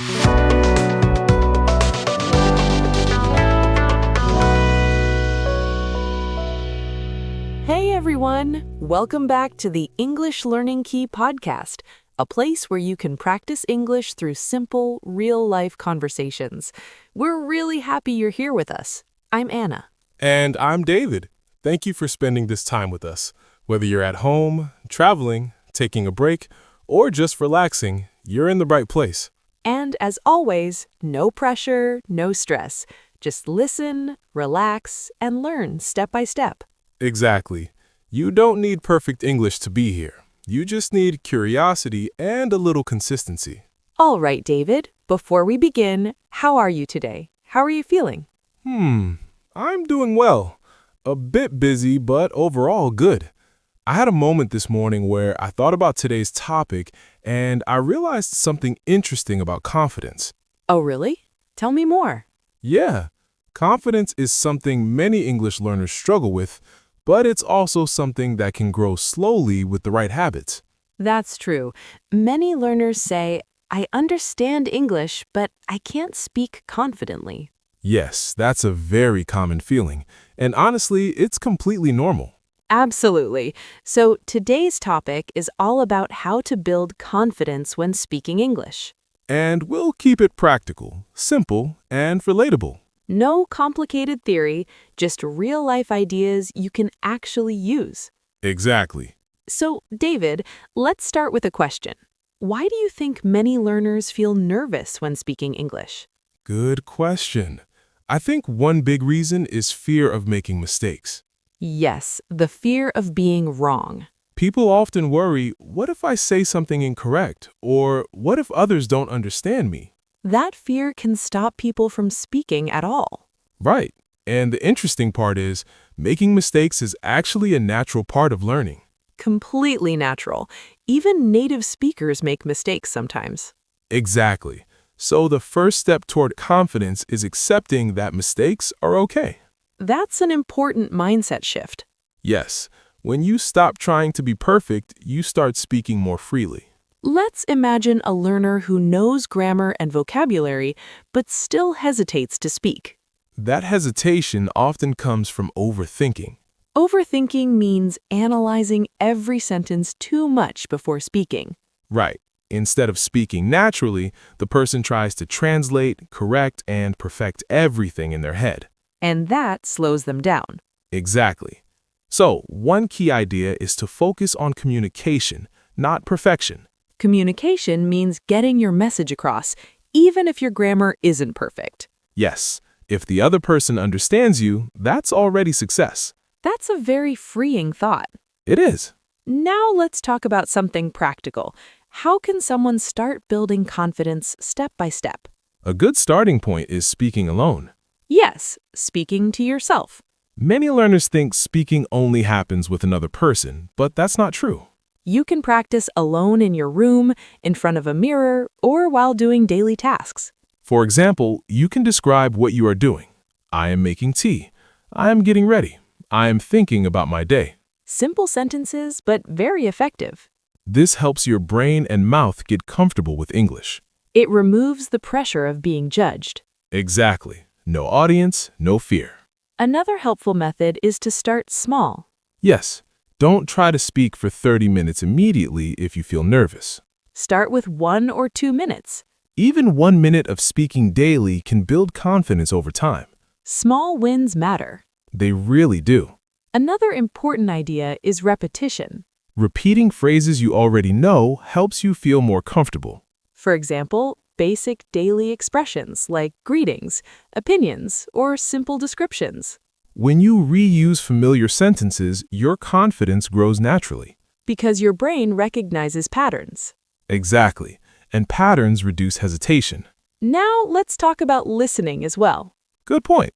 Hey everyone! Welcome back to the English Learning Key podcast, a place where you can practice English through simple, real-life conversations. We're really happy you're here with us. I'm Anna. And I'm David. Thank you for spending this time with us. Whether you're at home, traveling, taking a break, or just relaxing, you're in the right place. And as always, no pressure, no stress. Just listen, relax, and learn step by step. Exactly. You don't need perfect English to be here. You just need curiosity and a little consistency. All right, David, before we begin, how are you today? How are you feeling? I'm doing well. A bit busy, but overall good. I had a moment this morning where I thought about today's topic and I realized something interesting about confidence. Oh, really? Tell me more. Yeah, confidence is something many English learners struggle with, but it's also something that can grow slowly with the right habits. That's true. Many learners say, I understand English, but I can't speak confidently. Yes, that's a very common feeling, and honestly, it's completely normal. Absolutely. So today's topic is all about how to build confidence when speaking English. And we'll keep it practical, simple, and relatable. No complicated theory, just real-life ideas you can actually use. Exactly. So, David, let's start with a question. Why do you think many learners feel nervous when speaking English? Good question. I think one big reason is fear of making mistakes. Yes, the fear of being wrong. People often worry, what if I say something incorrect? Or what if others don't understand me? That fear can stop people from speaking at all. Right. And the interesting part is, making mistakes is actually a natural part of learning. Completely natural. Even native speakers make mistakes sometimes. Exactly. So the first step toward confidence is accepting that mistakes are okay. That's an important mindset shift. Yes, when you stop trying to be perfect, you start speaking more freely. Let's imagine a learner who knows grammar and vocabulary, but still hesitates to speak. That hesitation often comes from overthinking. Overthinking means analyzing every sentence too much before speaking. Right. Instead of speaking naturally, the person tries to translate, correct, and perfect everything in their head. And that slows them down. Exactly. So, one key idea is to focus on communication, not perfection. Communication means getting your message across, even if your grammar isn't perfect. Yes, if the other person understands you, that's already success. That's a very freeing thought. It is. Now let's talk about something practical. How can someone start building confidence step by step? A good starting point is speaking alone. Yes, speaking to yourself. Many learners think speaking only happens with another person, but that's not true. You can practice alone in your room, in front of a mirror, or while doing daily tasks. For example, you can describe what you are doing. I am making tea. I am getting ready. I am thinking about my day. Simple sentences, but very effective. This helps your brain and mouth get comfortable with English. It removes the pressure of being judged. Exactly. No audience, no fear. Another helpful method is to start small. Yes, don't try to speak for 30 minutes immediately if you feel nervous. Start with 1 or 2 minutes. Even 1 minute of speaking daily can build confidence over time. Small wins matter. They really do. Another important idea is repetition. Repeating phrases you already know helps you feel more comfortable. For example, basic daily expressions like greetings, opinions, or simple descriptions. When you reuse familiar sentences, your confidence grows naturally. Because your brain recognizes patterns. Exactly. And patterns reduce hesitation. Now let's talk about listening as well. Good point.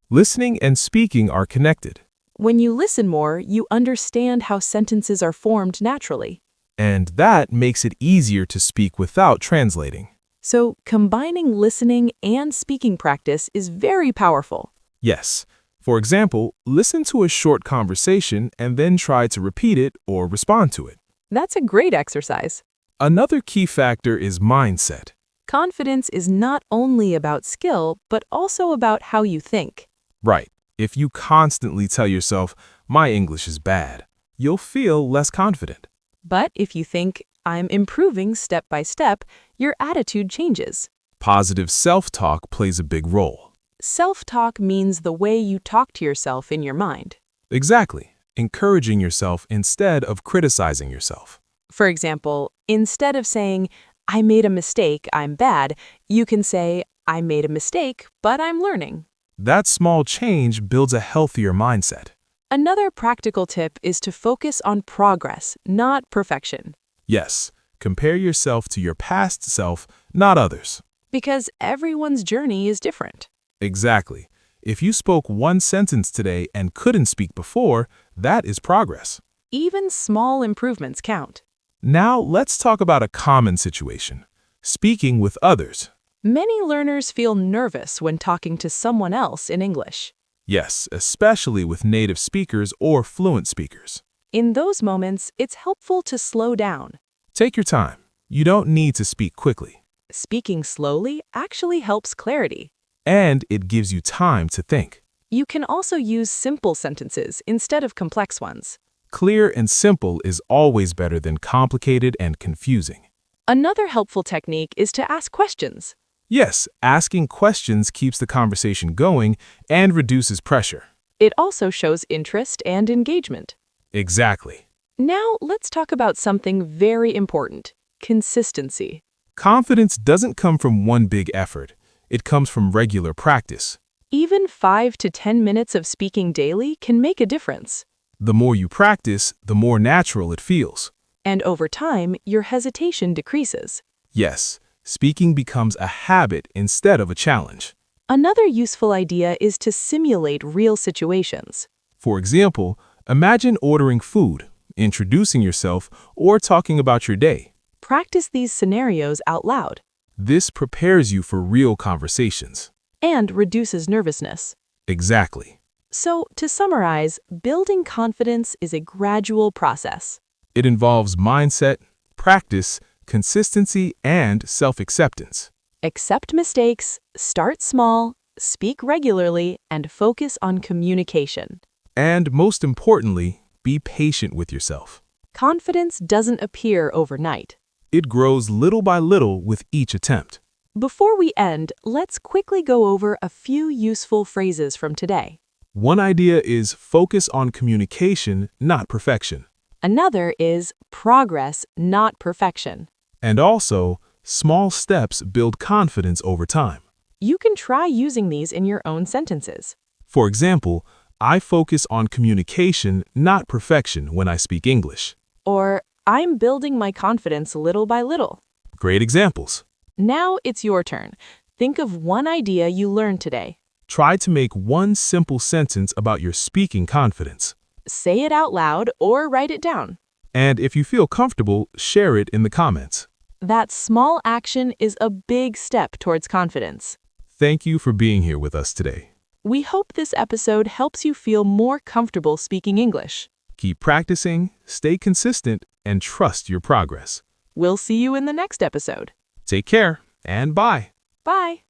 Listening and speaking are connected. When you listen more, you understand how sentences are formed naturally. And that makes it easier to speak without translating. So combining listening and speaking practice is very powerful. Yes. For example, listen to a short conversation and then try to repeat it or respond to it. That's a great exercise. Another key factor is mindset. Confidence is not only about skill, but also about how you think. Right. If you constantly tell yourself, my English is bad, you'll feel less confident. But if you think, I'm improving step by step, your attitude changes. Positive self-talk plays a big role. Self-talk means the way you talk to yourself in your mind. Exactly. Encouraging yourself instead of criticizing yourself. For example, instead of saying, I made a mistake, I'm bad, you can say, I made a mistake, but I'm learning. That small change builds a healthier mindset. Another practical tip is to focus on progress, not perfection. Yes, compare yourself to your past self, not others. Because everyone's journey is different. Exactly. If you spoke one sentence today and couldn't speak before, that is progress. Even small improvements count. Now let's talk about a common situation. Speaking with others. Many learners feel nervous when talking to someone else in English. Yes, especially with native speakers or fluent speakers. In those moments, it's helpful to slow down. Take your time. You don't need to speak quickly. Speaking slowly actually helps clarity. And it gives you time to think. You can also use simple sentences instead of complex ones. Clear and simple is always better than complicated and confusing. Another helpful technique is to ask questions. Yes, asking questions keeps the conversation going and reduces pressure. It also shows interest and engagement. Exactly. Now, let's talk about something very important: consistency. Confidence doesn't come from one big effort. It comes from regular practice. Even 5 to 10 minutes of speaking daily can make a difference. The more you practice, the more natural it feels. And over time, your hesitation decreases. Yes, speaking becomes a habit instead of a challenge. Another useful idea is to simulate real situations. For example, imagine ordering food, introducing yourself, or talking about your day. Practice these scenarios out loud. This prepares you for real conversations. And reduces nervousness. Exactly. So, to summarize, building confidence is a gradual process. It involves mindset, practice, consistency, and self-acceptance. Accept mistakes, start small, speak regularly, and focus on communication. And most importantly, be patient with yourself. Confidence doesn't appear overnight. It grows little by little with each attempt. Before we end, let's quickly go over a few useful phrases from today. One idea is focus on communication, not perfection. Another is progress, not perfection. And also, small steps build confidence over time. You can try using these in your own sentences. For example, I focus on communication, not perfection when I speak English. Or, I'm building my confidence little by little. Great examples. Now it's your turn. Think of one idea you learned today. Try to make one simple sentence about your speaking confidence. Say it out loud or write it down. And if you feel comfortable, share it in the comments. That small action is a big step towards confidence. Thank you for being here with us today. We hope this episode helps you feel more comfortable speaking English. Keep practicing, stay consistent, and trust your progress. We'll see you in the next episode. Take care, and bye. Bye.